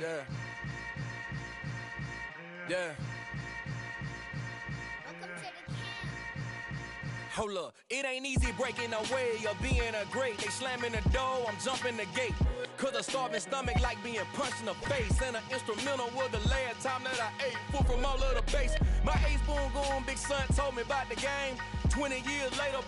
Yeah. Yeah. Hold up, it ain't easy breaking away or being a great. They slamming the door, I'm jumping the gate. Cause a starving stomach like being punched in the face. And an instrumental was the last time that I ate. Full from all of the bass. My ace boom goon, big son told me about the game. 20 years later,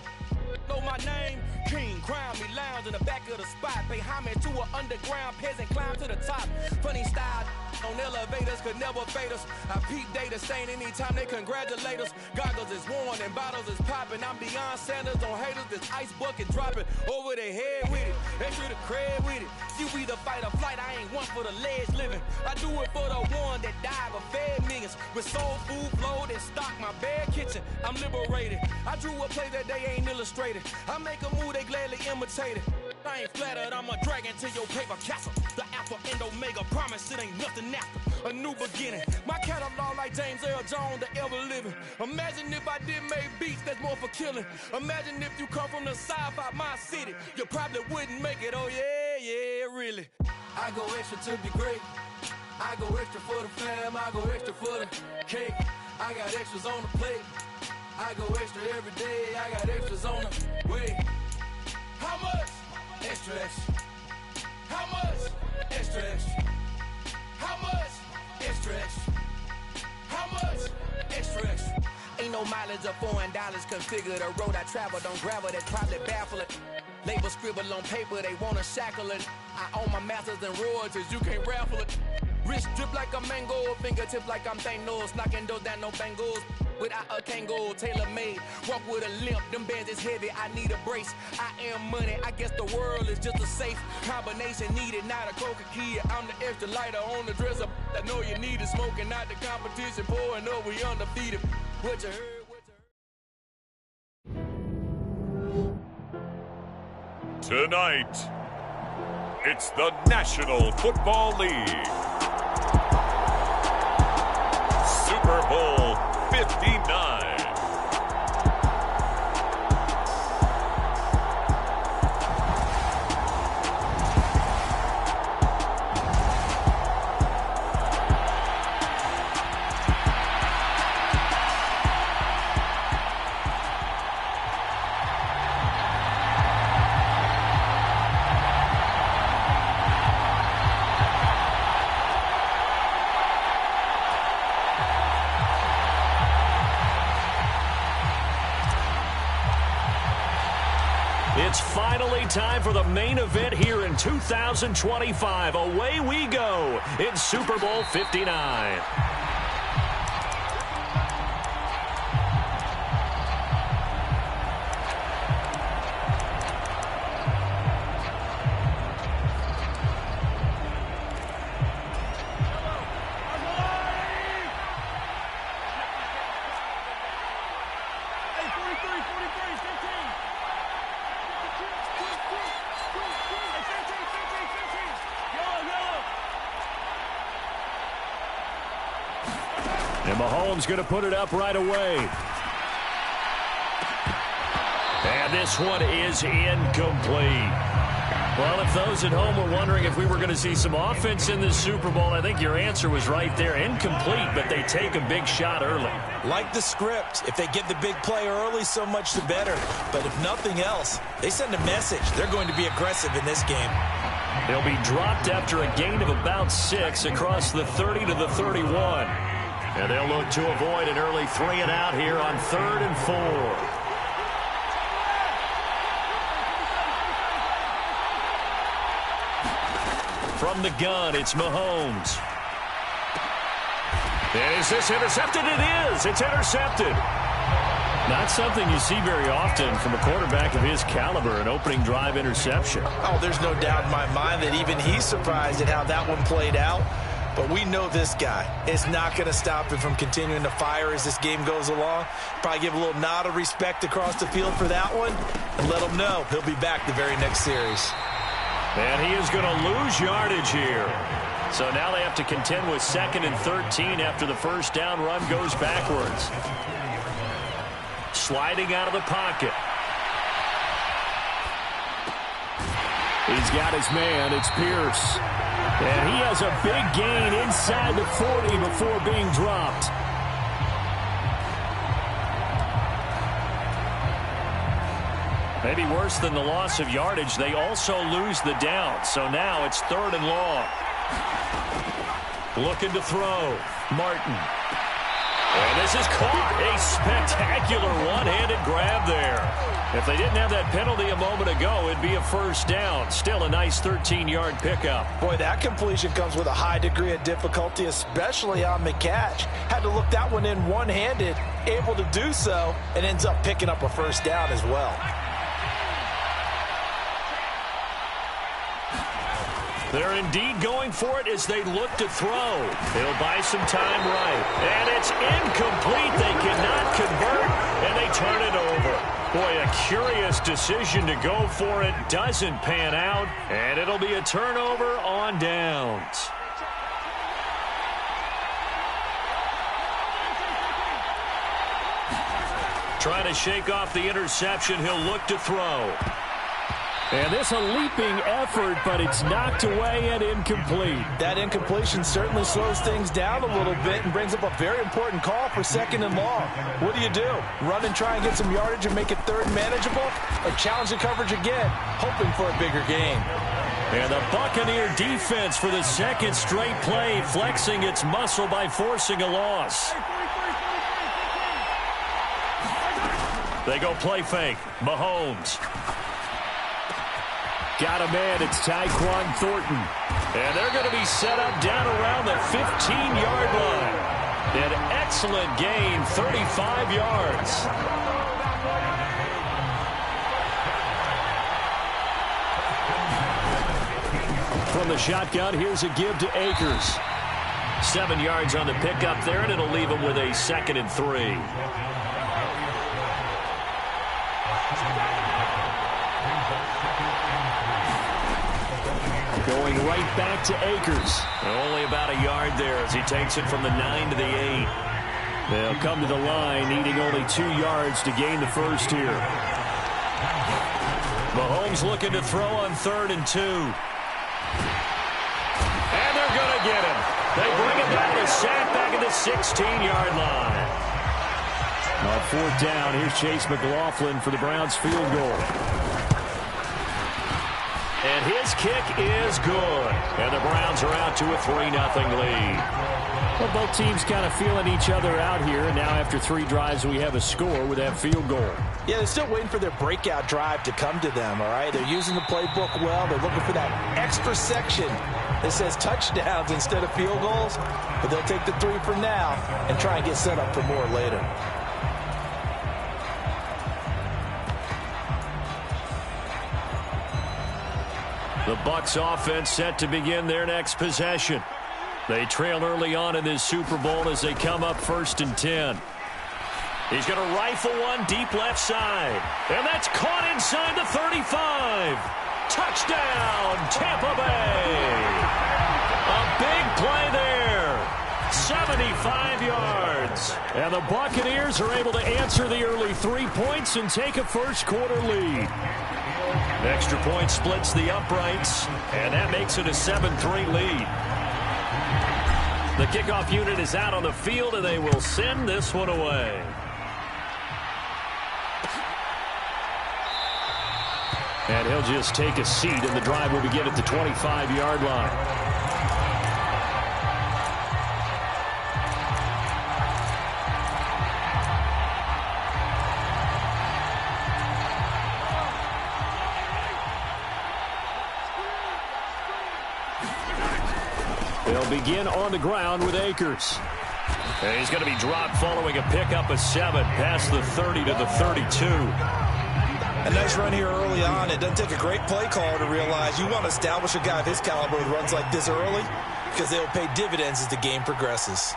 know my name. King, crown me, lounge in the back of the spot. Pay homage to an underground peasant, climb to the top. Funny style on elevators could never fade us. I peep data stain anytime they congratulate us. Goggles is worn and bottles is popping. I'm Deion Sanders on haters, this ice bucket dropping over their head with it. Extra the cred with it. You either fight or flight, I ain't one for the ledge living. I do it for the one that died but fed millions. With soul food flowed and stock my bad kitchen. I'm liberated. I drew a play that they ain't illustrated. I make a move, they gladly imitate it. I ain't flattered, I'm a dragon to your paper castle. The Alpha and Omega, promise it ain't nothing after. A new beginning. My catalog like James Earl Jones, the ever living. Imagine if I did make beats that's more for killing. Imagine if you come from the south out my city. You probably wouldn't make it, oh yeah, really. I go extra to be great. I go extra for the fam, I go extra for the cake. I got extras on the plate. I go extra every day, I got extras on the way. How much? Extra, extra. How much? Extra, extra. How much? Extra, extra. How much? Extra, extra. Ain't no mileage of $4 configure the road I travel. Don't gravel, that's probably baffling. Label scribble on paper, they wanna shackle it. I own my masters and royalties, you can't raffle it. Wrist drip like a mango, fingertips like I'm Thanos. Knocking those down, no bangles. Without a Kango, tailor-made. Walk with a limp, them bands is heavy, I need a brace. I am money, I guess the world is just a safe combination needed, not a coca key. I'm the extra lighter on the dresser. I know you need it, smoking out the competition, pouring up, we undefeated. What you heard, what you heard? Tonight, it's the National Football League. Super Bowl 59. It's finally time for the main event here in 2025. Away we go in Super Bowl 59. And Mahomes going to put it up right away. And this one is incomplete. Well, if those at home were wondering if we were going to see some offense in this Super Bowl, I think your answer was right there. Incomplete, but they take a big shot early. Like the script, if they get the big play early, so much the better. But if nothing else, they send a message. They're going to be aggressive in this game. They'll be dropped after a gain of about 6 across the 30 to the 31. And they'll look to avoid an early 3-and-out here on 3rd and 4. From the gun, it's Mahomes. And is this intercepted? It is. It's intercepted. Not something you see very often from a quarterback of his caliber, an opening drive interception. Oh, there's no doubt in my mind that even he's surprised at how that one played out. But we know this guy is not going to stop him from continuing to fire as this game goes along. Probably give a little nod of respect across the field for that one and let him know he'll be back the very next series. And he is going to lose yardage here. So now they have to contend with 2nd and 13 after the first down run goes backwards. Sliding out of the pocket. He's got his man. It's Pierce. And he has a big gain inside the 40 before being dropped. Maybe worse than the loss of yardage, they also lose the down. So now it's 3rd and long. Looking to throw. Martin. And this is caught. A spectacular one-handed grab there. If they didn't have that penalty a moment ago, it'd be a first down. Still a nice 13-yard pickup. Boy, that completion comes with a high degree of difficulty, especially on the catch. Had to look that one in one-handed, able to do so, and ends up picking up a first down as well. They're indeed going for it as they look to throw. They'll buy some time right. And it's incomplete. They cannot convert, and they turn it over. Boy, a curious decision to go for it. Doesn't pan out, and it'll be a turnover on downs. Trying to shake off the interception. He'll look to throw. And this a leaping effort, but it's knocked away and incomplete. That incompletion certainly slows things down a little bit and brings up a very important call for 2nd and long. What do? Run and try and get some yardage and make it 3rd manageable? Or challenge the coverage again, hoping for a bigger gain? And the Buccaneer defense for the 2nd straight play, flexing its muscle by forcing a loss. They go play fake. Mahomes. Got a man, it's Tyquan Thornton. And they're going to be set up down around the 15-yard line. An excellent gain, 35 yards. From the shotgun, here's a give to Akers. 7 yards on the pickup there, and it'll leave him with a 2nd and 3. Going right back to Akers. Only about a yard there as he takes it from the 9 to the 8. They'll come to the line, needing only 2 yards to gain the first here. Mahomes looking to throw on 3rd and 2. And they're going to get him. They bring him down to sack back at the 16-yard line. On 4th down, here's Chase McLaughlin for the Browns field goal. And his kick is good. And the Browns are out to a 3-0 lead. Well, both teams kind of feeling each other out here. And now after 3 drives, we have a score with that field goal. Yeah, they're still waiting for their breakout drive to come to them, all right? They're using the playbook well. They're looking for that extra section that says touchdowns instead of field goals. But they'll take the 3 from now and try and get set up for more later. The Bucs offense set to begin their next possession. They trail early on in this Super Bowl as they come up 1st and 10. He's going to rifle one deep left side. And that's caught inside the 35. Touchdown, Tampa Bay. A big play there. 75 yards. And the Buccaneers are able to answer the early 3 points and take a first-quarter lead. Extra point splits the uprights, and that makes it a 7-3 lead. The kickoff unit is out on the field, and they will send this one away. And he'll just take a seat, and the drive will begin at the 25-yard line. They'll begin on the ground with Akers. And he's going to be dropped following a pickup of 7 past the 30 to the 32. A nice run here early on. It doesn't take a great play caller to realize you want to establish a guy of his caliber with runs like this early because they'll pay dividends as the game progresses.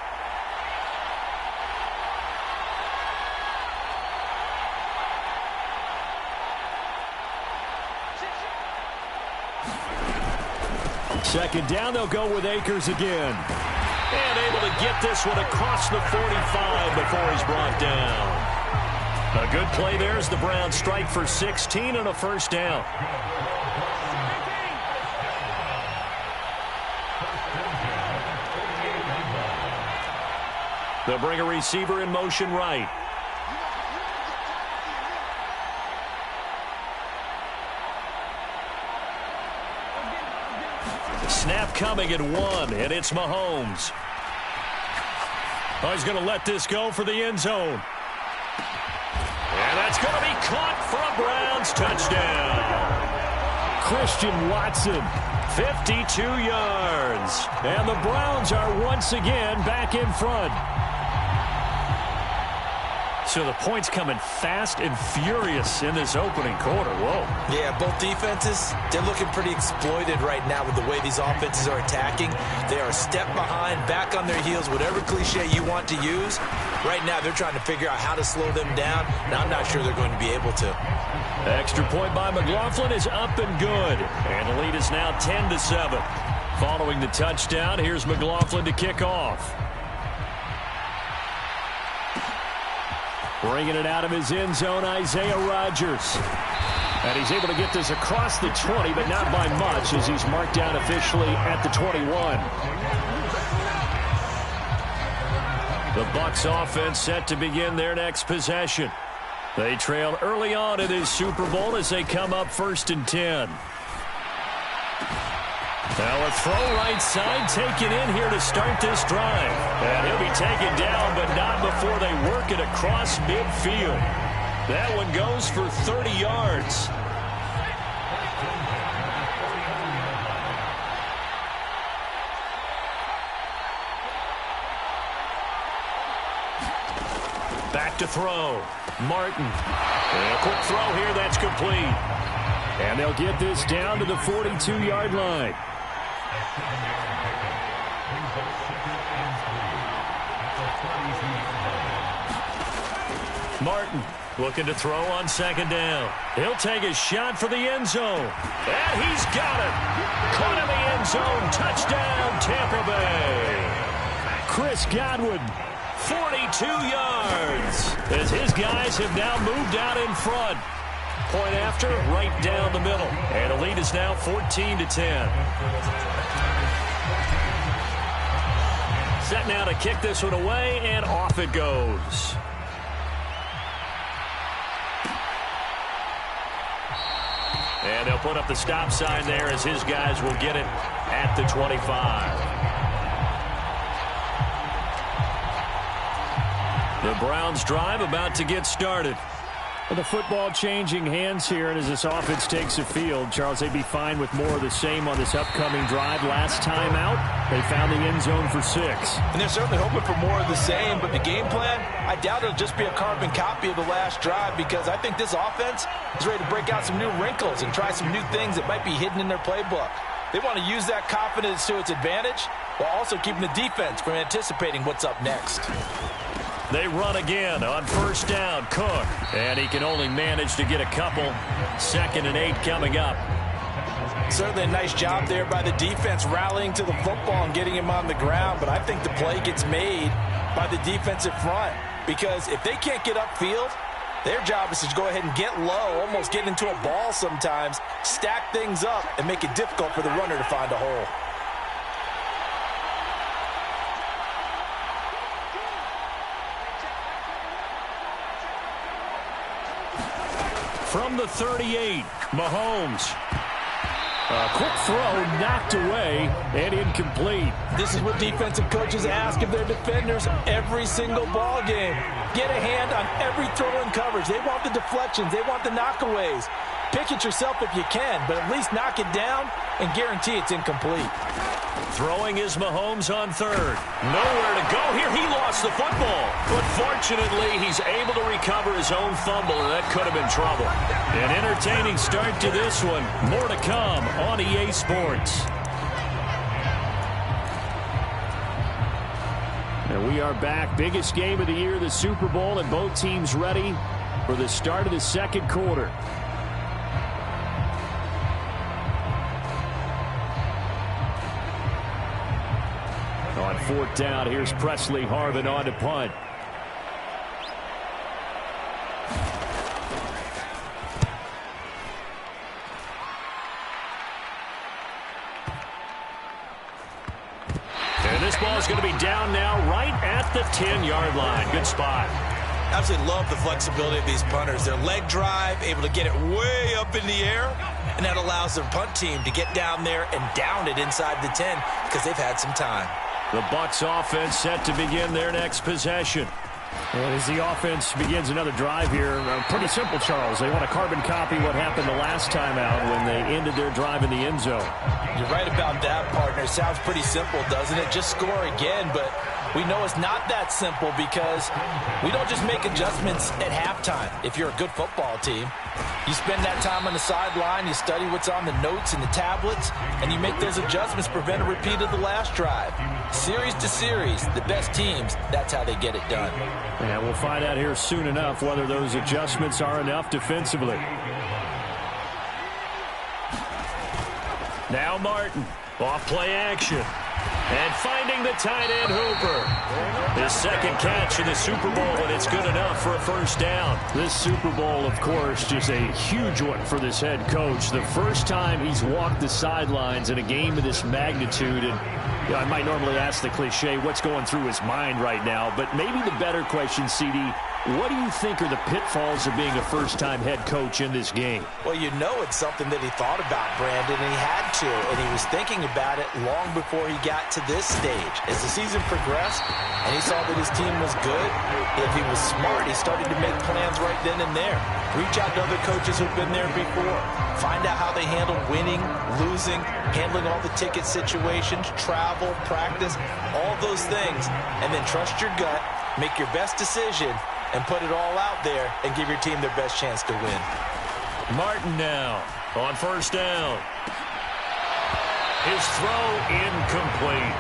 Second down, they'll go with Akers again. And able to get this one across the 45 before he's brought down. A good play there as the Browns strike for 16 and a first down. They'll bring a receiver in motion right. Snap coming at 1, and it's Mahomes. Oh, he's going to let this go for the end zone. And that's going to be caught for a Browns touchdown. Christian Watson, 52 yards. And the Browns are once again back in front. So the points coming fast and furious in this opening quarter. Whoa. Yeah, both defenses, they're looking pretty exploited right now with the way these offenses are attacking. They are a step behind, back on their heels, whatever cliche you want to use. Right now, they're trying to figure out how to slow them down, and I'm not sure they're going to be able to. Extra point by McLaughlin is up and good. And the lead is now 10-7. Following the touchdown, here's McLaughlin to kick off. Bringing it out of his end zone, Isaiah Rodgers. And he's able to get this across the 20, but not by much as he's marked down officially at the 21. The Bucs offense set to begin their next possession. They trailed early on in this Super Bowl as they come up 1st and 10. Now a throw right side taken in here to start this drive. And he'll be taken down, but not before they work it across midfield. That one goes for 30 yards. Back to throw. Martin. And a quick throw here, that's complete. And they'll get this down to the 42-yard line. Martin looking to throw on 2nd down. He'll take a shot for the end zone. And he's got it. Caught in the end zone. Touchdown, Tampa Bay. Chris Godwin, 42 yards. As his guys have now moved out in front. Point after, right down the middle. And the lead is now 14-10. Set now to kick this one away, and off it goes. And they'll put up the stop sign there as his guys will get it at the 25. The Browns drive about to get started. Well, the football changing hands here, and as this offense takes the field, Charles, they'd be fine with more of the same on this upcoming drive. Last time out, they found the end zone for 6. And they're certainly hoping for more of the same, but the game plan, I doubt it'll just be a carbon copy of the last drive, because I think this offense is ready to break out some new wrinkles and try some new things that might be hidden in their playbook. They want to use that confidence to its advantage while also keeping the defense from anticipating what's up next. They run again on 1st down, Cook. And he can only manage to get a couple. 2nd and 8 coming up. Certainly a nice job there by the defense rallying to the football and getting him on the ground. But I think the play gets made by the defensive front. Because if they can't get upfield, their job is to go ahead and get low, almost get into a ball sometimes, stack things up, and make it difficult for the runner to find a hole. From the 38, Mahomes. A quick throw knocked away and incomplete. This is what defensive coaches ask of their defenders every single ball game. Get a hand on every throw in coverage. They want the deflections. They want the knockaways. Pick it yourself if you can, but at least knock it down and guarantee it's incomplete. Throwing is Mahomes on 3rd. Nowhere to go here. He lost the football. But fortunately, he's able to recover his own fumble, and that could have been trouble. An entertaining start to this one. More to come on EA Sports. And we are back. Biggest game of the year, the Super Bowl, and both teams ready for the start of the 2nd quarter. On 4th down, here's Presley Harvin on to punt. And this ball's is going to be down now right at the 10-yard line. Good spot. Absolutely love the flexibility of these punters. Their leg drive, able to get it way up in the air, and that allows their punt team to get down there and down it inside the 10 because they've had some time. The Bucs offense set to begin their next possession. And as the offense begins another drive here, pretty simple, Charles. They want to carbon copy what happened the last time out when they ended their drive in the end zone. You're right about that, partner. Sounds pretty simple, doesn't it? Just score again, but we know it's not that simple because we don't just make adjustments at halftime. If you're a good football team, you spend that time on the sideline, you study what's on the notes and the tablets, and you make those adjustments, prevent a repeat of the last drive. Series to series, the best teams, that's how they get it done. And we'll find out here soon enough whether those adjustments are enough defensively. Now Martin, off play action. And finding the tight end Hooper. His second catch in the Super Bowl, and it's good enough for a first down. This Super Bowl, of course, just a huge one for this head coach. The first time he's walked the sidelines in a game of this magnitude. And I might normally ask the cliche, what's going through his mind right now? But maybe the better question, CD, what do you think are the pitfalls of being a first-time head coach in this game? Well, you know it's something that he thought about, Brandon, and he had to. And he was thinking about it long before he got to this stage. As the season progressed and he saw that his team was good, if he was smart, he started to make plans right then and there. Reach out to other coaches who've been there before. Find out how they handle winning, losing, handling all the ticket situations, travel, practice, all those things. And then trust your gut, make your best decision, and put it all out there and give your team their best chance to win. Martin now on first down. His throw incomplete.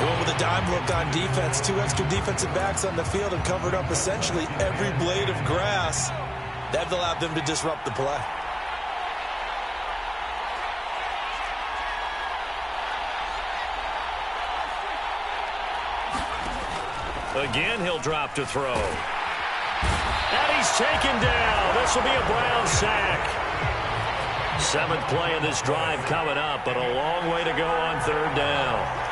Going with a dime look on defense. Two extra defensive backs on the field and covered up essentially every blade of grass. That allowed them to disrupt the play. Again, he'll drop to throw. And he's taken down. This will be a Brown sack. Seventh play of this drive coming up, but a long way to go on third down.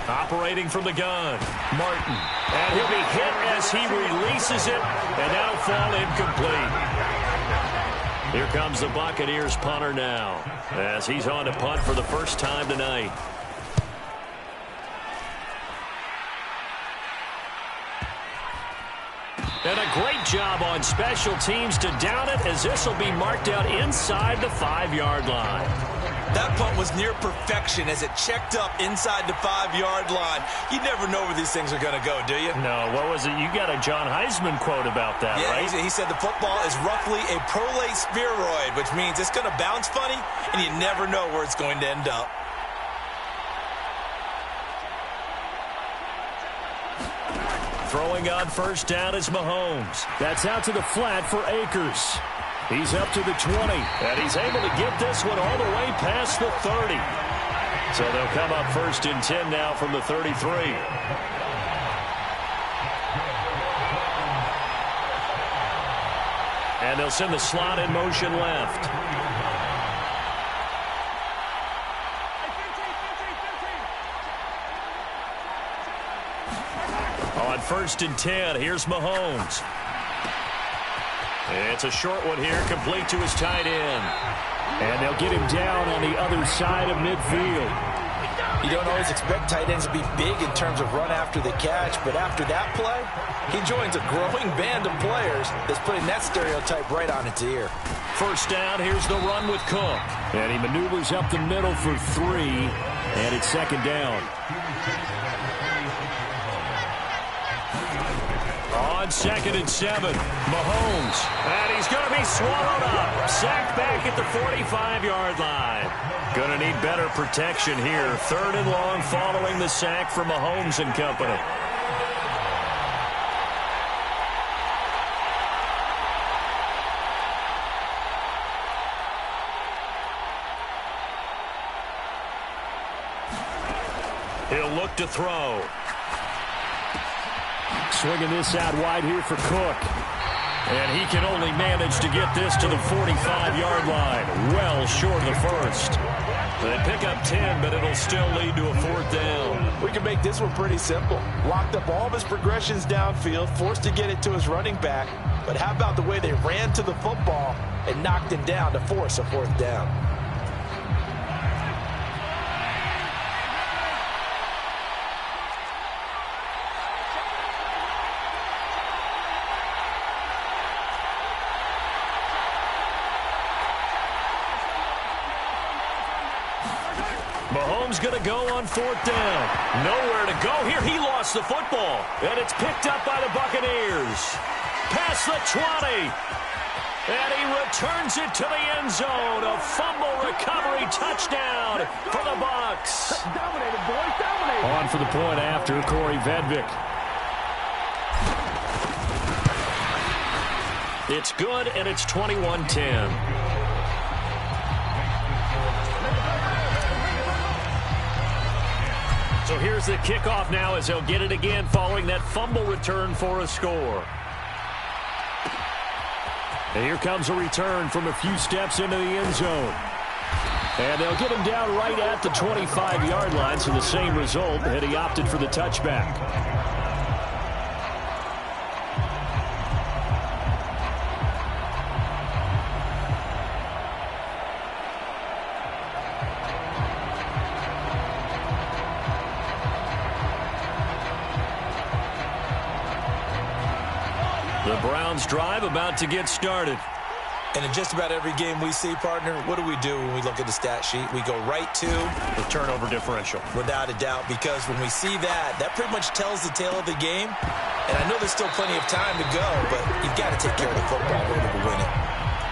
Operating from the gun, Martin. And he'll be hit as he releases it, and that'll fall incomplete. Here comes the Buccaneers punter now, as he's on to punt for the first time tonight. And a great job on special teams to down it, as this will be marked out inside the 5-yard line. That punt was near perfection as it checked up inside the 5-yard line. You never know where these things are going to go, do you? No, what was it? You got a John Heisman quote about that, right? Yeah, he said the football is roughly a prolate spheroid, which means it's going to bounce funny, and you never know where it's going to end up. Throwing on first down is Mahomes. That's out to the flat for Akers. He's up to the 20, and he's able to get this one all the way past the 30. So they'll come up first and 10 now from the 33. And they'll send the slot in motion left. On first and 10, here's Mahomes. It's a short one here, complete to his tight end. And they'll get him down on the other side of midfield. You don't always expect tight ends to be big in terms of run after the catch, but after that play, he joins a growing band of players that's putting that stereotype right on its ear. First down, here's the run with Cook. And he maneuvers up the middle for 3, and it's second down. On second and 7, Mahomes. And he's going to be swallowed up. Sacked back at the 45-yard line. Going to need better protection here. Third and long following the sack from Mahomes and company. He'll look to throw. Swinging this out wide here for Cook. And he can only manage to get this to the 45-yard line, well short of the first. They pick up 10, but it'll still lead to a 4th down. We can make this one pretty simple. Locked up all of his progressions downfield, forced to get it to his running back. But how about the way they ran to the football and knocked him down to force a 4th down? Mahomes going to go on 4th down. Nowhere to go here. He lost the football. And it's picked up by the Buccaneers. Past the 20. And he returns it to the end zone. A fumble recovery touchdown for the Bucs. Dominated, boys. Dominated. On for the point after, Corey Vedvik. It's good, and it's 21-10. So here's the kickoff now as they'll get it again following that fumble return for a score. And here comes a return from a few steps into the end zone. And they'll get him down right at the 25-yard line, so the same result had he opted for the touchback. The Browns drive about to get started. And in just about every game we see, partner, what do when we look at the stat sheet? We go right to the turnover differential. Without a doubt, because when we see that, that pretty much tells the tale of the game. And I know there's still plenty of time to go, but you've got to take care of the football in order to win it.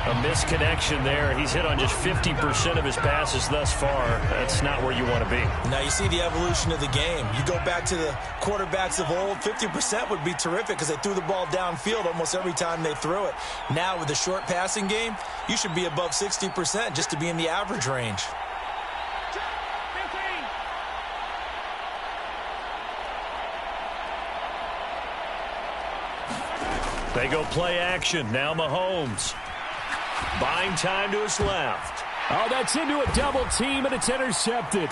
A misconnection there. He's hit on just 50% of his passes thus far. That's not where you want to be. Now you see the evolution of the game. You go back to the quarterbacks of old, 50% would be terrific because they threw the ball downfield almost every time they threw it. Now with the short passing game, you should be above 60% just to be in the average range. They go play action. Now Mahomes. Buying time to his left. Oh, that's into a double team, and it's intercepted.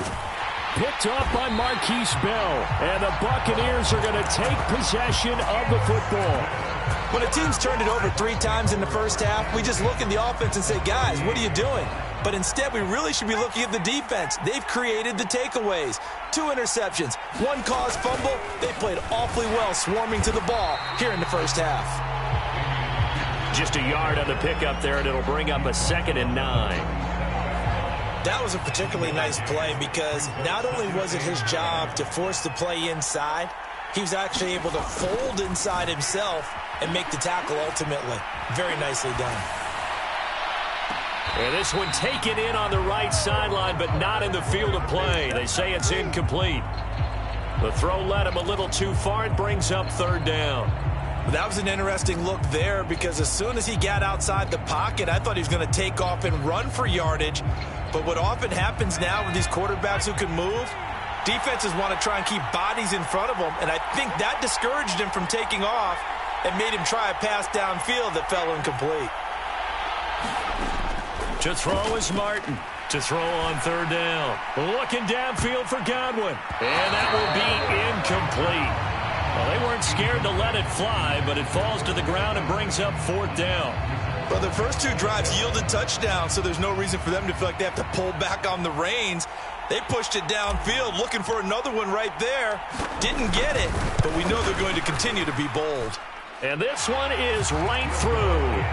Picked up by Marquise Bell. And the Buccaneers are going to take possession of the football. When a team's turned it over 3 times in the first half, we just look at the offense and say, guys, what are you doing? But instead, we really should be looking at the defense. They've created the takeaways. 2 interceptions, 1 caused fumble. They played awfully well swarming to the ball here in the first half. Just a yard on the pickup there, and it'll bring up a 2nd and 9. That was a particularly nice play because not only was it his job to force the play inside, he was actually able to fold inside himself and make the tackle ultimately. Very nicely done. And this one taken in on the right sideline, but not in the field of play. They say it's incomplete. The throw led him a little too far. It brings up 3rd down. That was an interesting look there because as soon as he got outside the pocket, I thought he was going to take off and run for yardage. But what often happens now with these quarterbacks who can move, defenses want to try and keep bodies in front of them, and I think that discouraged him from taking off and made him try a pass downfield that fell incomplete. To throw is Martin. To throw on 3rd down. Looking downfield for Godwin. And that will be incomplete. Well, they weren't scared to let it fly, but it falls to the ground and brings up 4th down. Well, the first 2 drives yielded touchdowns, so there's no reason for them to feel like they have to pull back on the reins. They pushed it downfield, looking for another one right there. Didn't get it, but we know they're going to continue to be bold. And this one is right through.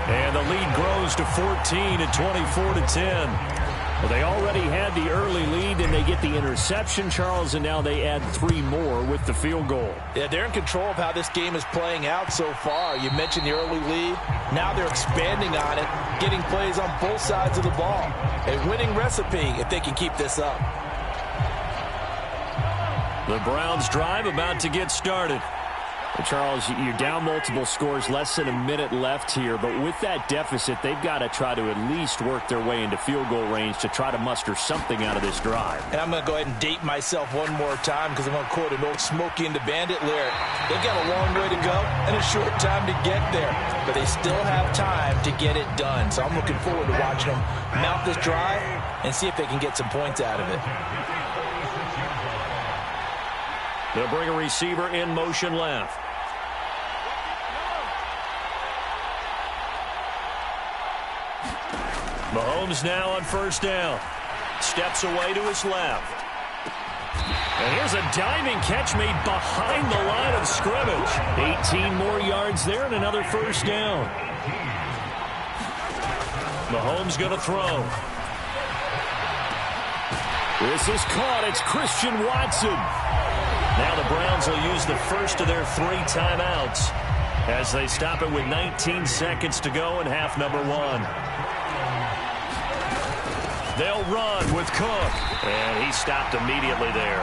And the lead grows to 14 at 24-10. Well, they already had the early lead, and they get the interception, Charles, and now they add 3 more with the field goal. Yeah, they're in control of how this game is playing out so far. You mentioned the early lead. Now they're expanding on it, getting plays on both sides of the ball. A winning recipe if they can keep this up. The Browns drive about to get started. Well, Charles, you're down multiple scores, less than a minute left here. But with that deficit, they've got to try to at least work their way into field goal range to try to muster something out of this drive. And I'm going to go ahead and date myself one more time because I'm going to quote an old Smokey and the Bandit lyric. They've got a long way to go and a short time to get there. But they still have time to get it done. So I'm looking forward to watching them mount this drive and see if they can get some points out of it. They'll bring a receiver in motion left. Mahomes now on first down. Steps away to his left. And here's a diving catch made behind the line of scrimmage. 18 more yards there and another first down. Mahomes going to throw. This is caught. It's Christian Watson. Now the Browns will use the first of their 3 timeouts as they stop it with 19 seconds to go in half number 1. They'll run with Cook. And he stopped immediately there.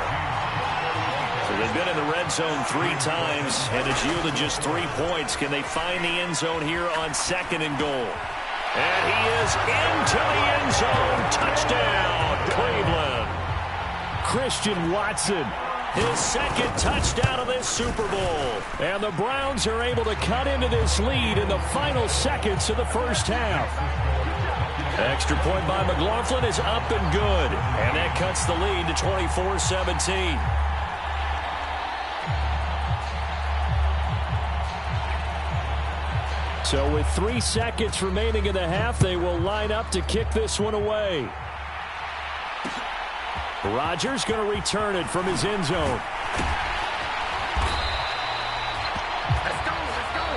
So they've been in the red zone 3 times, and it's yielded just 3 points. Can they find the end zone here on 2nd and goal? And he is into the end zone. Touchdown, Cleveland. Christian Watson. His 2nd touchdown of this Super Bowl. And the Browns are able to cut into this lead in the final seconds of the first half. Extra point by McLaughlin is up and good. And that cuts the lead to 24-17. So with 3 seconds remaining in the half, they will line up to kick this one away. Rodgers going to return it from his end zone.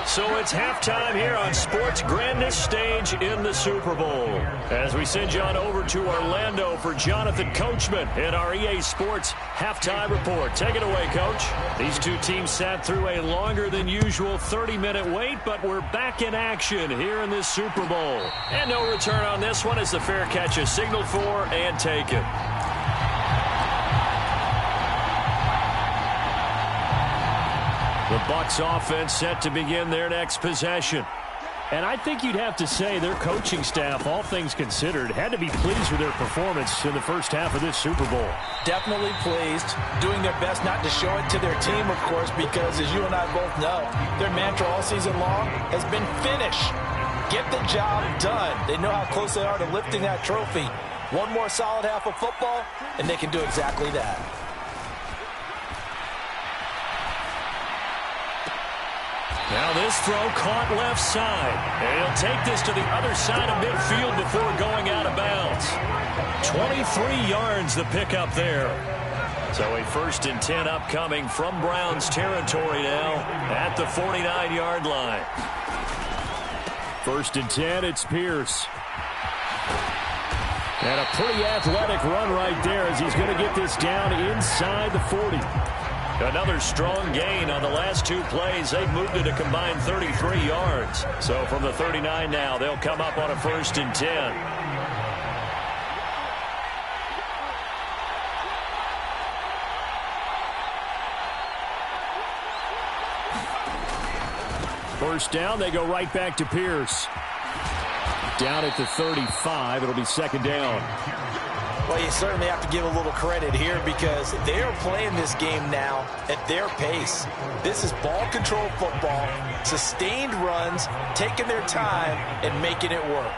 So it's halftime here on sports' grandest stage in the Super Bowl. As we send you on over to Orlando for Jonathan Coachman in our EA Sports Halftime Report. Take it away, Coach. These 2 teams sat through a longer than usual 30-minute wait, but we're back in action here in this Super Bowl. And no return on this one as the fair catch is signaled for and taken. The Bucs offense set to begin their next possession. And I think you'd have to say their coaching staff, all things considered, had to be pleased with their performance in the first half of this Super Bowl. Definitely pleased, doing their best not to show it to their team, of course, because as you and I both know, their mantra all season long has been finish. Get the job done. They know how close they are to lifting that trophy. One more solid half of football, and they can do exactly that. Now this throw caught left side. And he'll take this to the other side of midfield before going out of bounds. 23 yards the pickup there. So a 1st and 10 upcoming from Browns territory now at the 49-yard line. 1st and 10, it's Pierce. And a pretty athletic run right there as he's going to get this down inside the 40. Another strong gain on the last 2 plays. They've moved it a combined 33 yards. So from the 39 now, they'll come up on a 1st and 10. First down, they go right back to Pierce. Down at the 35, it'll be 2nd down. Well, you certainly have to give a little credit here because they are playing this game now at their pace. This is ball control football, sustained runs, taking their time and making it work.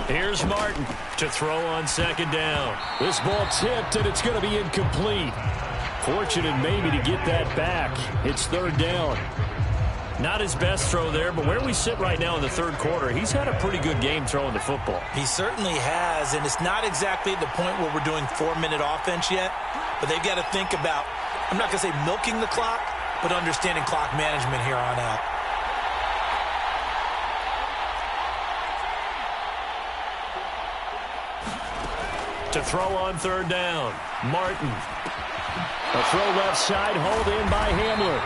Here's Martin to throw on 2nd down. This ball tipped and it's going to be incomplete. Fortunate maybe to get that back. It's 3rd down. Not his best throw there, but where we sit right now in the 3rd quarter, he's had a pretty good game throwing the football. He certainly has, and it's not exactly the point where we're doing 4-minute offense yet, but they've got to think about, I'm not going to say milking the clock, but understanding clock management here on out. To throw on 3rd down, Martin. A throw left side, hauled in by Hamler.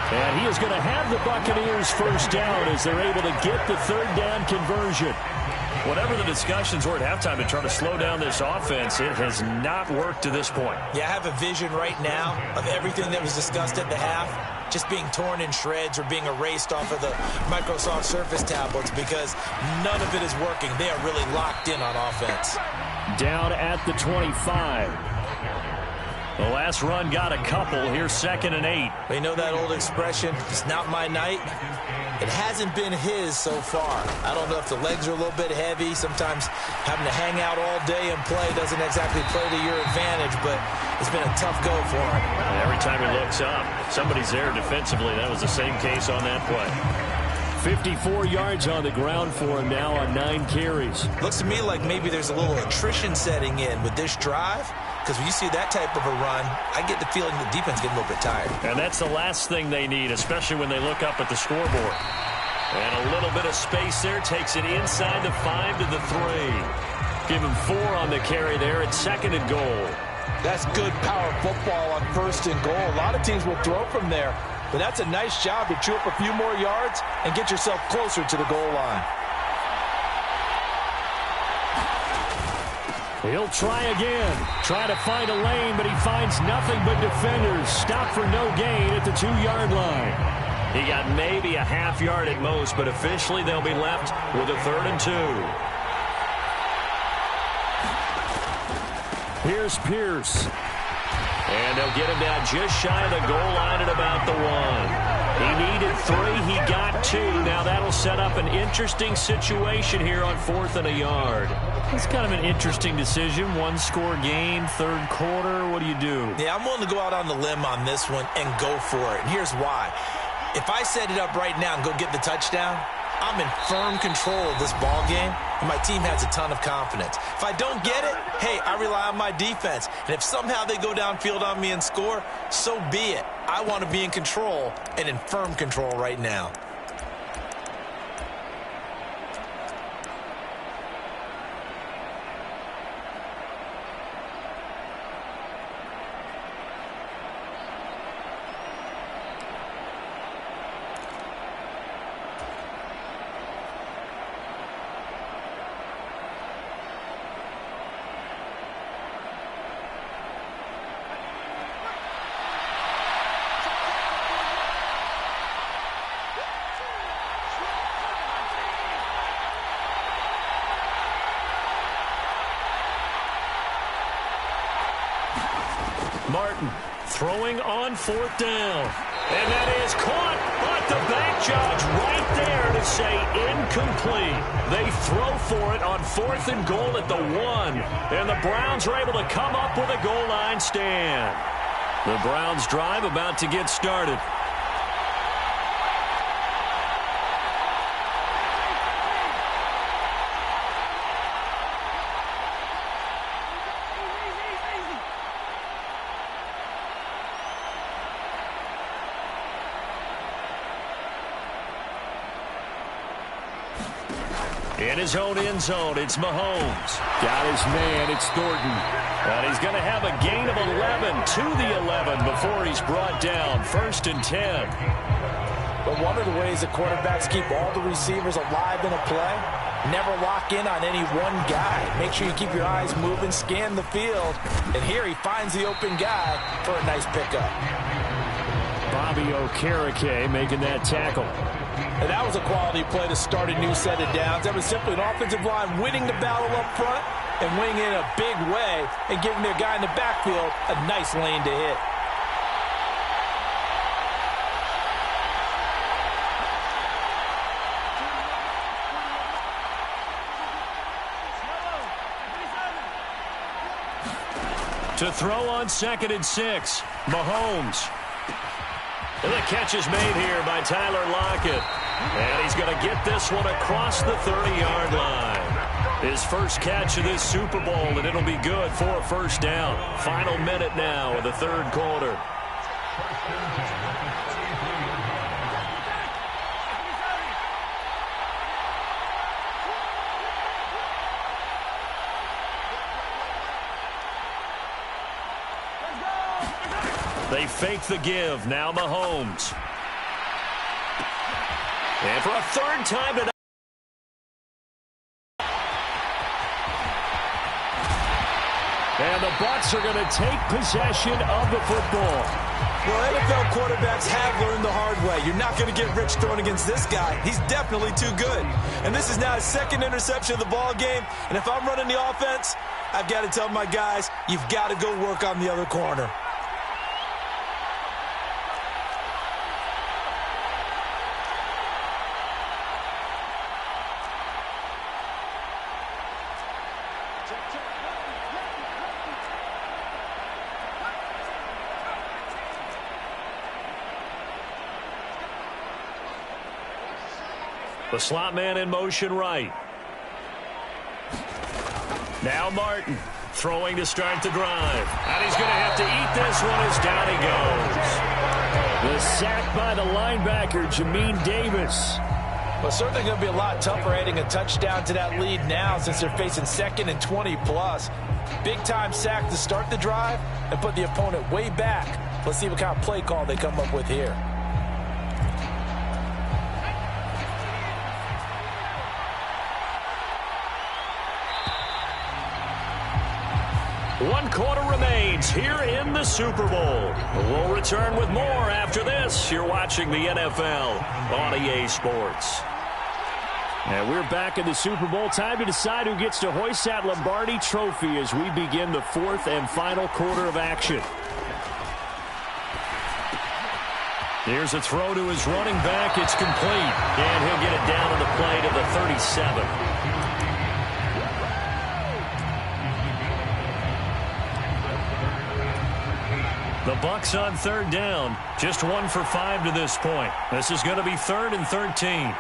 And he is going to have the Buccaneers 1st down as they're able to get the 3rd down conversion. Whatever the discussions were at halftime to try to slow down this offense, it has not worked to this point. Yeah, I have a vision right now of everything that was discussed at the half just being torn in shreds or being erased off of the Microsoft Surface tablets because none of it is working. They are really locked in on offense. Down at the 25. The last run got a couple. Here's 2nd and 8. You know that old expression, it's not my night? It hasn't been his so far. I don't know if the legs are a little bit heavy. Sometimes having to hang out all day and play doesn't exactly play to your advantage, but it's been a tough go for him. And every time he looks up, somebody's there defensively. That was the same case on that play. 54 yards on the ground for him now on 9 carries. Looks to me like maybe there's a little attrition setting in with this drive. Because when you see that type of a run, I get the feeling the defense getting a little bit tired. And that's the last thing they need, especially when they look up at the scoreboard. And a little bit of space there. Takes it inside the 5 to the 3. Give him 4 on the carry there at 2nd and goal. That's good power football on 1st and goal. A lot of teams will throw from there. But that's a nice job to chew up a few more yards and get yourself closer to the goal line. He'll try again. Try to find a lane, but he finds nothing but defenders. Stop for no gain at the 2-yard line. He got maybe a half yard at most, but officially they'll be left with a 3rd and 2. Here's Pierce. And they'll get him down just shy of the goal line at about the 1. He needed 3. He got 2. Now that'll set up an interesting situation here on 4th and a yard. It's kind of an interesting decision. 1-score game, 3rd quarter. What do you do? Yeah, I'm willing to go out on the limb on this one and go for it. And here's why. If I set it up right now and go get the touchdown, I'm in firm control of this ball game, and my team has a ton of confidence. If I don't get it, hey, I rely on my defense. And if somehow they go downfield on me and score, so be it. I want to be in control and in firm control right now. Martin throwing on 4th down. And that is caught, but the back judge right there to say incomplete. They throw for it on 4th and goal at the 1. And the Browns are able to come up with a goal line stand. The Browns drive about to get started. In his own end zone, it's Mahomes. Got his man, it's Thornton. And he's going to have a gain of 11 to the 11 before he's brought down. 1st and 10. But one of the ways that quarterbacks keep all the receivers alive in a play, never lock in on any one guy. Make sure you keep your eyes moving, scan the field. And here he finds the open guy for a nice pickup. Bobby Okereke making that tackle. And that was a quality play to start a new set of downs. That was simply an offensive line winning the battle up front and winning in a big way and giving their guy in the backfield a nice lane to hit. To throw on 2nd and 6, Mahomes. And the catch is made here by Tyler Lockett. And he's going to get this one across the 30-yard line. His first catch of this Super Bowl, and it'll be good for a 1st down. Final minute now of the 3rd quarter. They fake the give. Now Mahomes. And for a 3rd time tonight. And the Bucs are going to take possession of the football. Well, NFL quarterbacks have learned the hard way. You're not going to get rich throwing against this guy. He's definitely too good. And this is now his second interception of the ball game. And if I'm running the offense, I've got to tell my guys, you've got to go work on the other corner. The slot man in motion right. Now Martin throwing to start the drive. And he's going to have to eat this one as down he goes. The sack by the linebacker, Jamin Davis. Well, certainly going to be a lot tougher adding a touchdown to that lead now since they're facing 2nd and 20+. Big-time sack to start the drive and put the opponent way back. Let's see what kind of play call they come up with here. One quarter remains here in the Super Bowl. We'll return with more after this. You're watching the NFL on EA Sports. And we're back in the Super Bowl. Time to decide who gets to hoist that Lombardi trophy as we begin the 4th and final quarter of action. Here's a throw to his running back. It's complete. And he'll get it down to the play to the 37. The Bucs on 3rd down. Just 1 for 5 to this point. This is going to be 3rd and 13.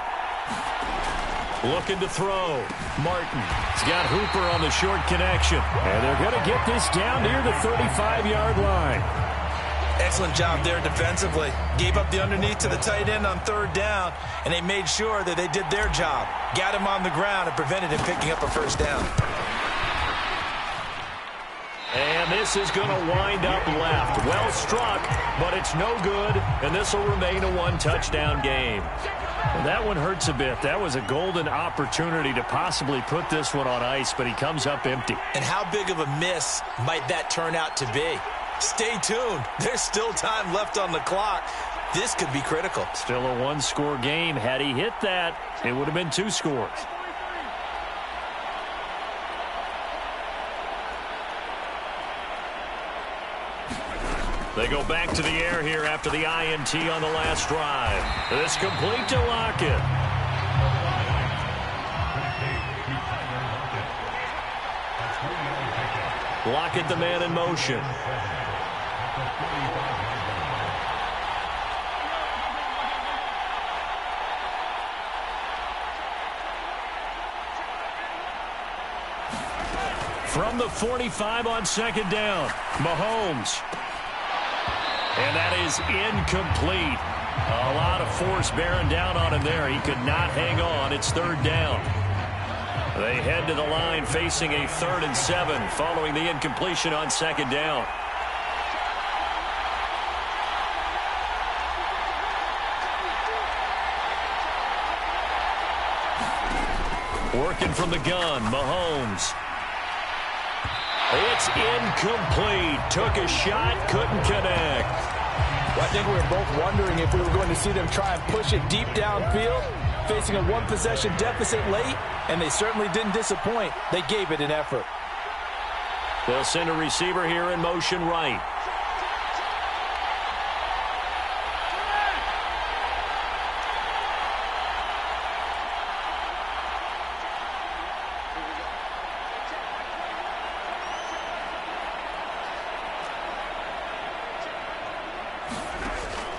Looking to throw. Martin. He's got Hooper on the short connection. And they're going to get this down near the 35-yard line. Excellent job there defensively. Gave up the underneath to the tight end on 3rd down, and they made sure that they did their job. Got him on the ground and prevented him picking up a 1st down. And this is going to wind up left. Well struck, but it's no good, and this will remain a 1-touchdown game. Well, that one hurts a bit. That was a golden opportunity to possibly put this one on ice, but he comes up empty. And how big of a miss might that turn out to be? Stay tuned. There's still time left on the clock. This could be critical. Still a 1-score game. Had he hit that, it would have been 2 scores. They go back to the air here after the INT on the last drive. This complete to Lockett. Lockett, the man in motion. From the 45 on 2nd down, Mahomes. And that is incomplete. A lot of force bearing down on him there. He could not hang on. It's 3rd down. They head to the line facing a 3rd and 7 following the incompletion on 2nd down. Working from the gun, Mahomes. It's incomplete. Took a shot, couldn't connect. Well, I think we were both wondering if we were going to see them try and push it deep downfield, facing a 1-possession deficit late, and they certainly didn't disappoint. They gave it an effort. They'll send a receiver here in motion right.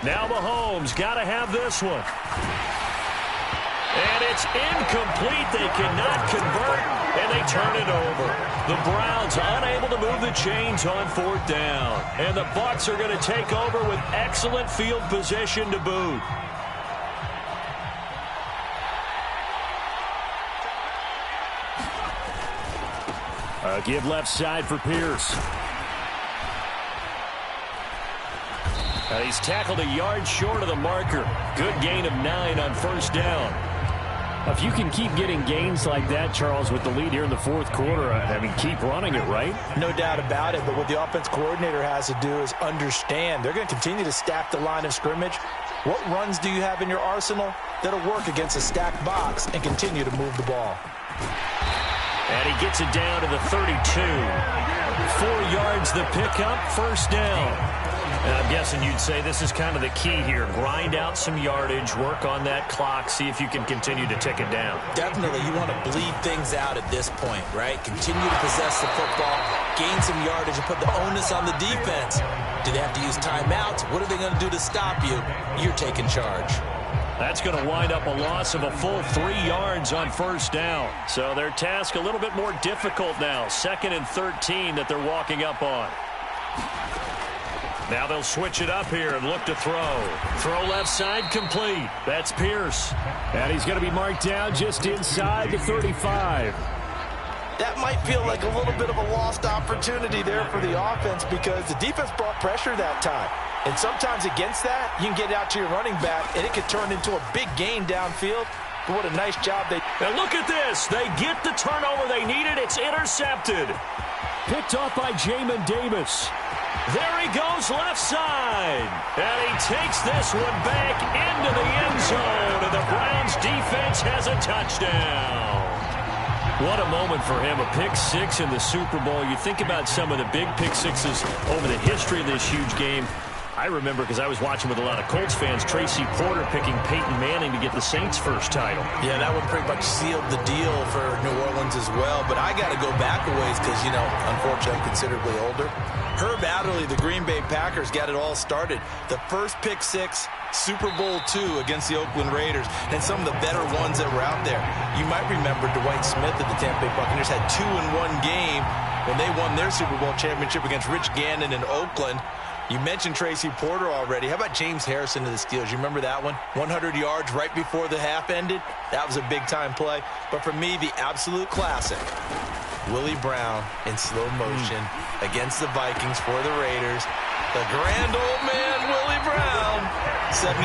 Now Mahomes got to have this one. And it's incomplete. They cannot convert, and they turn it over. The Browns unable to move the chains on 4th down. And the Bucs are going to take over with excellent field position to boot. Give left side for Pierce. He's tackled a yard short of the marker. Good gain of 9 on 1st down. If you can keep getting gains like that, Charles, with the lead here in the fourth quarter, I mean, keep running it, right? No doubt about it, but what the offense coordinator has to do is understand they're going to continue to stack the line of scrimmage. What runs do you have in your arsenal that'll work against a stacked box and continue to move the ball? And he gets it down to the 32. 4 yards the pickup, first down. And I'm guessing you'd say this is kind of the key here. Grind out some yardage, work on that clock, see if you can continue to tick it down. Definitely. You want to bleed things out at this point, right? Continue to possess the football, gain some yardage, and put the onus on the defense. Do they have to use timeouts? What are they going to do to stop you? You're taking charge. That's going to wind up a loss of a full 3 yards on first down. So their task a little bit more difficult now. 2nd and 13 that they're walking up on. Now they'll switch it up here and look to throw. Throw left side complete. That's Pierce. And he's going to be marked down just inside the 35. That might feel like a little bit of a lost opportunity there for the offense because the defense brought pressure that time. And sometimes against that, you can get out to your running back, and it could turn into a big gain downfield. But what a nice job they... And look at this. They get the turnover they needed. It's intercepted. Picked off by Jamin Davis. There he goes left side. And he takes this one back into the end zone. And the Browns defense has a touchdown. What a moment for him. A pick six in the Super Bowl. You think about some of the big pick sixes over the history of this huge game. I remember, because I was watching with a lot of Colts fans, Tracy Porter picking Peyton Manning to get the Saints' first title. Yeah, that one pretty much sealed the deal for New Orleans as well. But I got to go back a ways because, you know, unfortunately, I'm considerably older. Herb Adderley, the Green Bay Packers, got it all started. The first pick six, Super Bowl II against the Oakland Raiders, and some of the better ones that were out there. You might remember Dwight Smith of the Tampa Bay Buccaneers had 2 in one game when they won their Super Bowl championship against Rich Gannon in Oakland. You mentioned Tracy Porter already. How about James Harrison to the Steelers? You remember that one? 100 yards right before the half ended. That was a big-time play. But for me, the absolute classic, Willie Brown in slow motion against the Vikings for the Raiders. The grand old man, Willie Brown, 75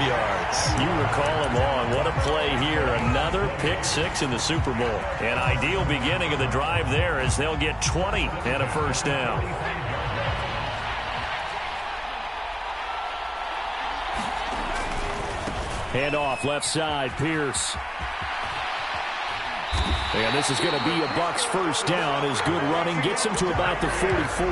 yards. You recall him on. What a play here. Another pick six in the Super Bowl. An ideal beginning of the drive there as they'll get 20 and a first down. Hand off left side, Pierce. And this is going to be a Bucs first down as good running gets him to about the 44.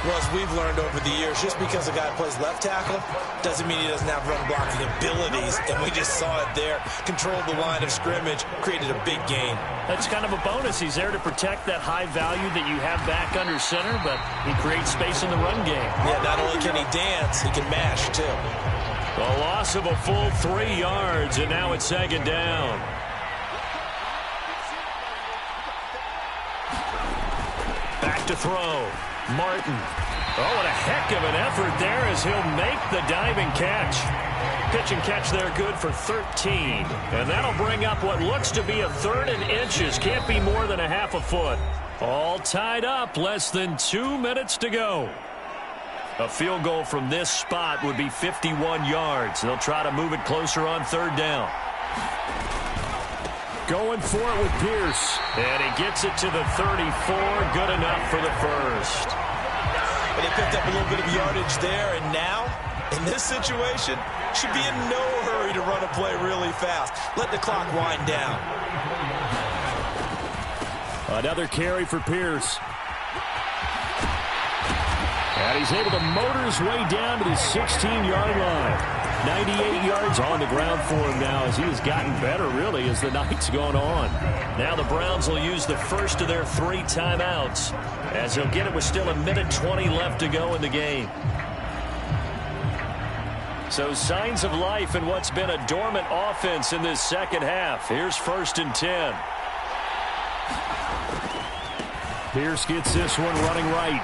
Well, as we've learned over the years, just because a guy plays left tackle doesn't mean he doesn't have run blocking abilities, and we just saw it there. Controlled the line of scrimmage, created a big gain. That's kind of a bonus. He's there to protect that high value that you have back under center, but he creates space in the run game. Yeah, not only can he dance, he can mash, too. A loss of a full 3 yards, and now it's second down. Back to throw. Martin. Oh, what a heck of an effort there as he'll make the diving catch. Pitch and catch there good for 13. And that'll bring up what looks to be a 3rd and inches. Can't be more than a half a foot. All tied up. Less than 2 minutes to go. A field goal from this spot would be 51 yards. They'll try to move it closer on 3rd down. Going for it with Pierce. And he gets it to the 34. Good enough for the first. And they picked up a little bit of yardage there. And now, in this situation, should be in no hurry to run a play really fast. Let the clock wind down. Another carry for Pierce. And he's able to motor his way down to the 16-yard line. 98 yards on the ground for him now as he has gotten better, really, as the night's gone on. Now the Browns will use the first of their 3 timeouts as he'll get it with still 1:20 left to go in the game. So signs of life in what's been a dormant offense in this second half. Here's 1st and 10. Pierce gets this one running right.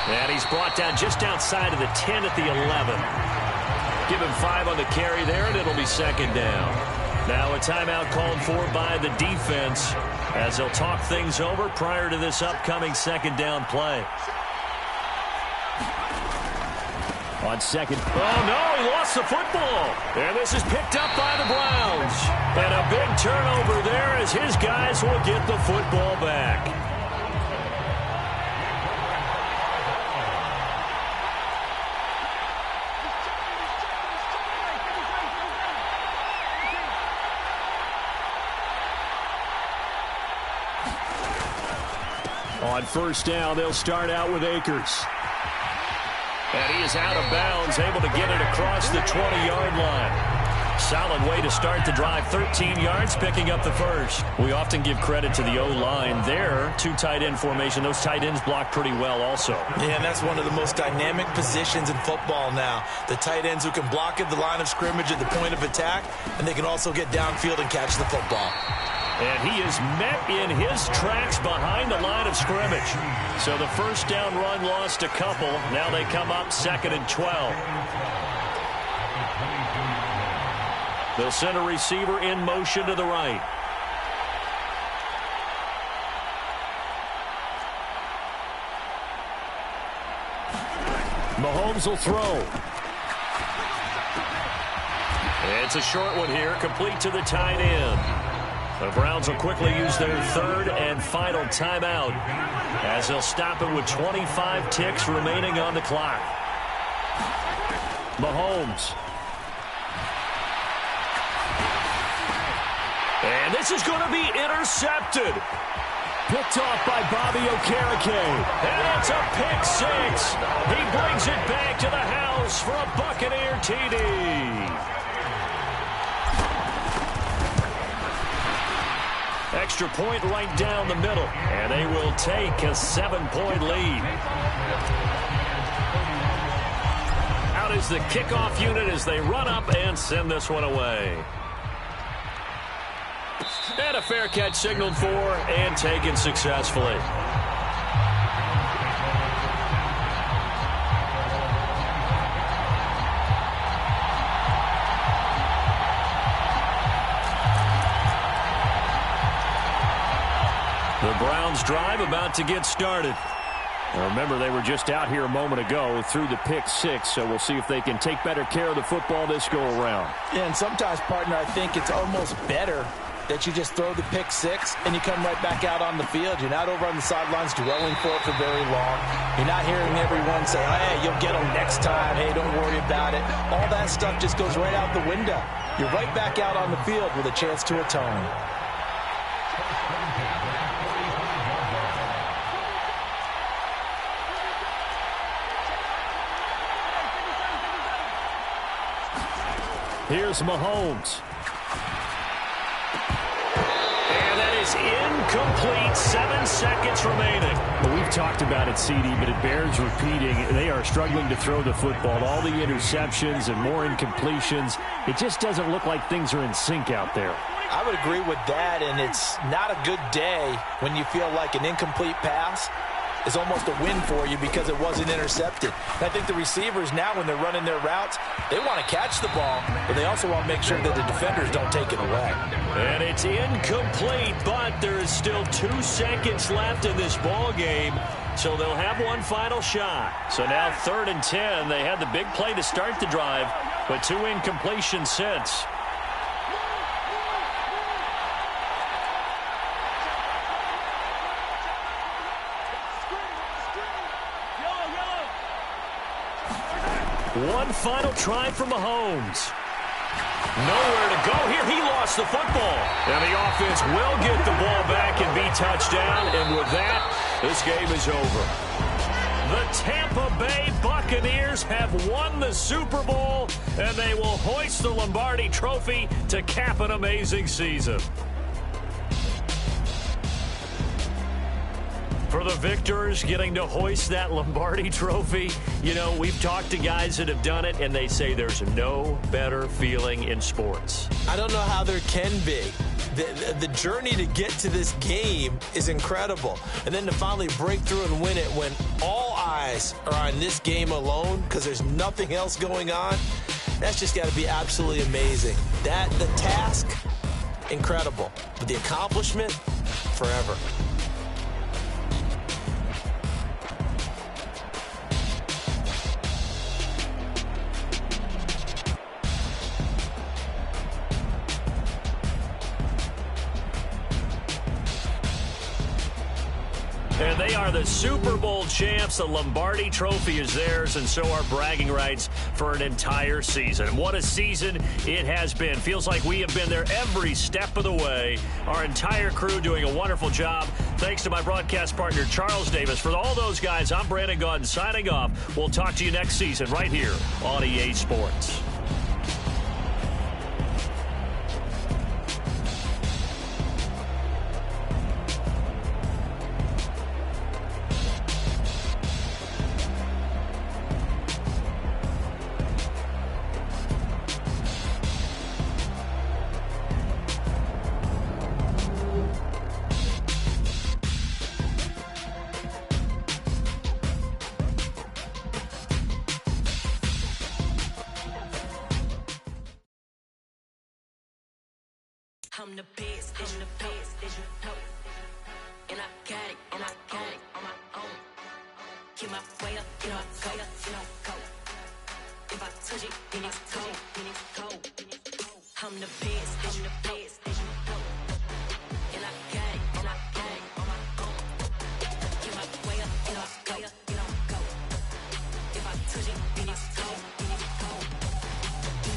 And he's brought down just outside of the 10 at the 11. Give him 5 on the carry there, and it'll be second down. Now a timeout called for by the defense as they'll talk things over prior to this upcoming second down play. On second. Oh, no, he lost the football. And this is picked up by the Browns. And a big turnover there as his guys will get the football back. On first down, they'll start out with Akers. And he is out of bounds, able to get it across the 20-yard line. Solid way to start the drive, 13 yards, picking up the first. We often give credit to the O-line there. Two tight end formation. Those tight ends block pretty well also. Yeah, and that's one of the most dynamic positions in football now. The tight ends who can block at the line of scrimmage at the point of attack, and they can also get downfield and catch the football. And he is met in his tracks behind the line of scrimmage. So the first down run lost a couple. Now they come up 2nd and 12. They'll send a receiver in motion to the right. Mahomes will throw. It's a short one here, complete to the tight end. The Browns will quickly use their third and final timeout as they'll stop it with 25 ticks remaining on the clock. Mahomes. And this is going to be intercepted. Picked off by Bobby Okereke. And it's a pick six. He brings it back to the house for a Buccaneer TD. Extra point right down the middle. And they will take a 7-point lead. Out is the kickoff unit as they run up and send this one away. And a fair catch signaled for and taken successfully. The Browns drive about to get started. Now remember, they were just out here a moment ago through the pick six, so we'll see if they can take better care of the football this go-around. Yeah, and sometimes, partner, I think it's almost better that you just throw the pick six and you come right back out on the field. You're not over on the sidelines dwelling for it for very long. You're not hearing everyone say, hey, you'll get them next time. Hey, don't worry about it. All that stuff just goes right out the window. You're right back out on the field with a chance to atone. Here's Mahomes. And that is incomplete. 7 seconds remaining. Well, we've talked about it, CD, but it bears repeating. They are struggling to throw the football. All the interceptions and more incompletions. It just doesn't look like things are in sync out there. I would agree with that, and it's not a good day when you feel like an incomplete pass is almost a win for you because it wasn't intercepted. And I think the receivers now, when they're running their routes, they want to catch the ball, but they also want to make sure that the defenders don't take it away. And it's incomplete, but there is still 2 seconds left in this ball game, so they'll have one final shot. So now 3rd and 10. They had the big play to start the drive, but 2 incompletions since. One final try for Mahomes. Nowhere to go here. He lost the football. And the offense will get the ball back and be touchdown. And with that, this game is over. The Tampa Bay Buccaneers have won the Super Bowl, and they will hoist the Lombardi Trophy to cap an amazing season. For the victors getting to hoist that Lombardi Trophy, you know, we've talked to guys that have done it, and they say there's no better feeling in sports. I don't know how there can be. The journey to get to this game is incredible. And then to finally break through and win it when all eyes are on this game alone because there's nothing else going on, that's just got to be absolutely amazing. The task, incredible. But the accomplishment, forever. And they are the Super Bowl champs. The Lombardi Trophy is theirs, and so are bragging rights for an entire season. What a season it has been. Feels like we have been there every step of the way. Our entire crew doing a wonderful job. Thanks to my broadcast partner, Charles Davis. For all those guys, I'm Brandon Gaudin signing off. We'll talk to you next season right here on EA Sports. I'm the best, did you know? And I got it on my own. Get my way up, get up, go. If I touch it, then it's cold. I'm the best, did you know? And I got it on my own. Get my way up, get up, go. If I touch it, then it's cold.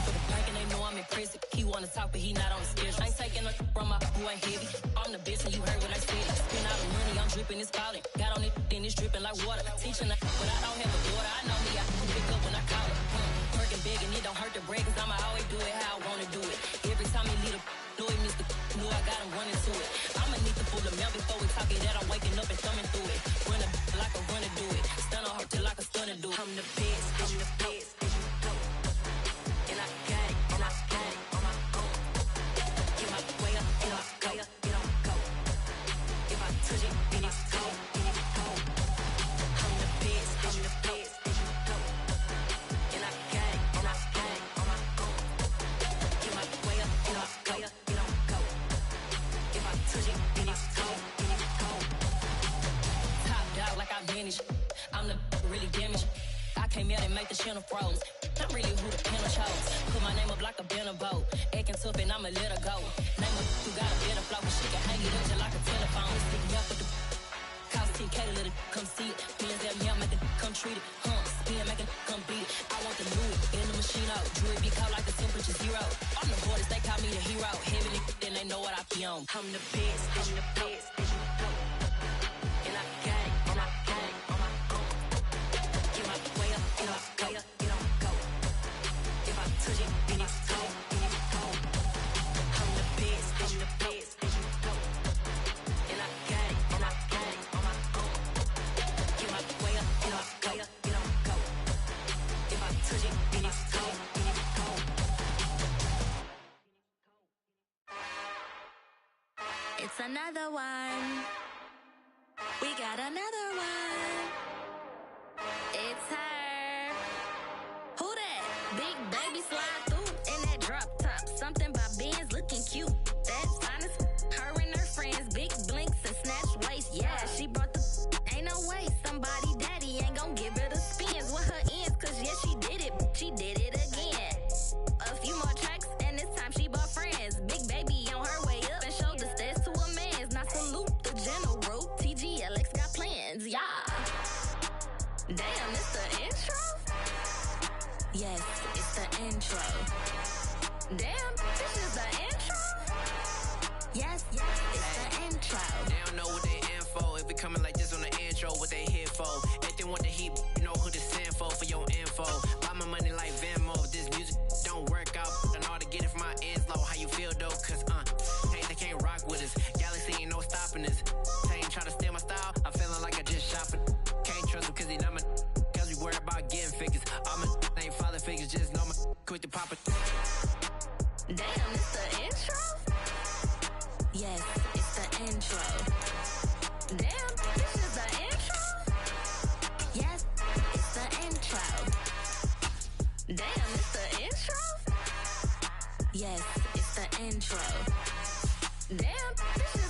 For the bank and they know I'm impressive. He wanna talk, but he not on the schedule. I ain't taking a from my boy heavy. I'm the best and you heard what I said. Spend all the money, I'm dripping, it's falling. Got on it, then it's dripping like water. Teaching but I don't have a daughter. I know me, I can pick up when I call it. Working big and it don't hurt to break, cause I'ma always do it how I wanna do it. Every time he lead a know he missed the know I got him running to it. I'ma need to pull the mail before we talk it that I'm waking up and thumbing through it. Run a like a runner do it. Stun on her till like a stunner do it. I'm the best, did you know? And I got it on my own. Get my way up, get up, go. If I touch it, then it's cold. I'm the best, did you know? And I got it on my own. Get my way up, get up, go. If I touch it, then it's cold. Top dog like I vanished. I'm the really damaged. I came out and make the channel froze. Not really who the panel chose. Put my name up like a banner boat. Acting tough and I'ma let her go. Name her who got a better flow, but she can hang it up just like a telephone. Stick me up with the cost 10K to let it come see it. Feelings that me, I make it come treat it. Spin, make it come beat it. I want the new in the machine out. Jewelry be cold like the temperature 0. I'm the hardest, they call me the hero. Heavily, then they know what I be on. I'm the best, did you know? And I got it on my own. Get my way up, get up, go. If I touch it, then it's cold. I'm the best, did you know? And I got it on my own. Get my way up, get up, go. If I touch it, then it's cold. It's another one. We got another one. It's her. Who that? Big baby slide through in that drop top. Something about Benz looking cute. That's honest. Her and her friends, big blinks and snatch waist. Yeah, she brought the. Ain't no way somebody daddy ain't gon' give her the spins with her ends. Cause yeah, she did it. She did it again. A few more tracks and this time she bought friends. Big baby on her way up and showed the stairs to a man's. Now salute the general. TGLX got plans. Yeah. Damn, it's the intro? Yes, it's the intro. Damn, this is the intro? Yes, it's the intro. They don't know what they in for. If we coming like this on the intro, what they here for? If they want the heat, you know who to send for your info. Buy my money like Venmo. If this music don't work out, and all to get it from my ends low. How you feel though? Cause they can't rock with us. Galaxy ain't no stopping us. They ain't try to steal my style. I'm feeling like I just shopping. Can't trust him cause he not my. Cause we worried about getting figures. All my ain't father figures, just know my quick to pop it. Damn, it's the intro? Yes, it's the intro. Damn, this is the intro? Yes, it's the intro. Damn, it's the intro? Yes, it's the intro. Damn, this is